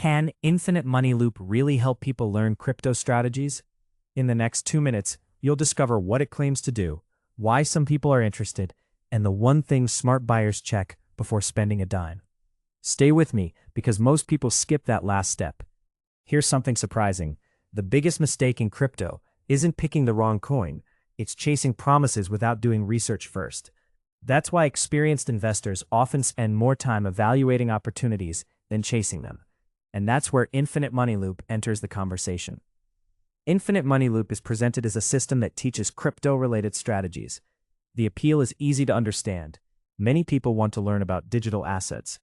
Can Infinite Money Loop really help people learn crypto strategies? In the next 2 minutes, you'll discover what it claims to do, why some people are interested, and the one thing smart buyers check before spending a dime. Stay with me, because most people skip that last step. Here's something surprising. The biggest mistake in crypto isn't picking the wrong coin, it's chasing promises without doing research first. That's why experienced investors often spend more time evaluating opportunities than chasing them. And that's where Infinite Money Loop enters the conversation. Infinite Money Loop is presented as a system that teaches crypto-related strategies. The appeal is easy to understand. Many people want to learn about digital assets.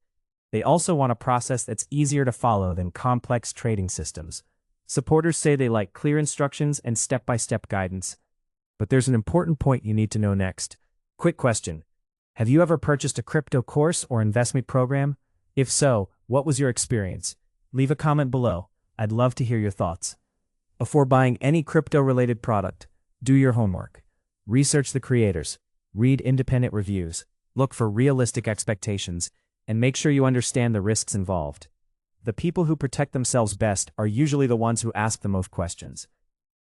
They also want a process that's easier to follow than complex trading systems. Supporters say they like clear instructions and step-by-step guidance. But there's an important point you need to know next. Quick question. Have you ever purchased a crypto course or investment program? If so, what was your experience? Leave a comment below. I'd love to hear your thoughts. Before buying any crypto-related product, do your homework. Research the creators, read independent reviews, look for realistic expectations, and make sure you understand the risks involved. The people who protect themselves best are usually the ones who ask the most questions.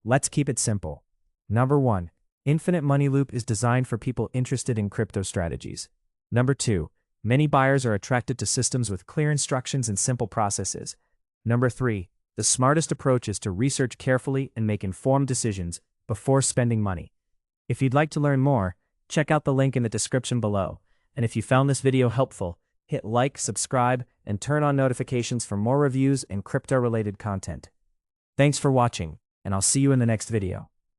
Let's keep it simple. Number 1. Infinite Money Loop is designed for people interested in crypto strategies. Number 2. Many buyers are attracted to systems with clear instructions and simple processes. Number 3. The smartest approach is to research carefully and make informed decisions before spending money. If you'd like to learn more, check out the link in the description below. And if you found this video helpful, hit like, subscribe, and turn on notifications for more reviews and crypto-related content. Thanks for watching, and I'll see you in the next video.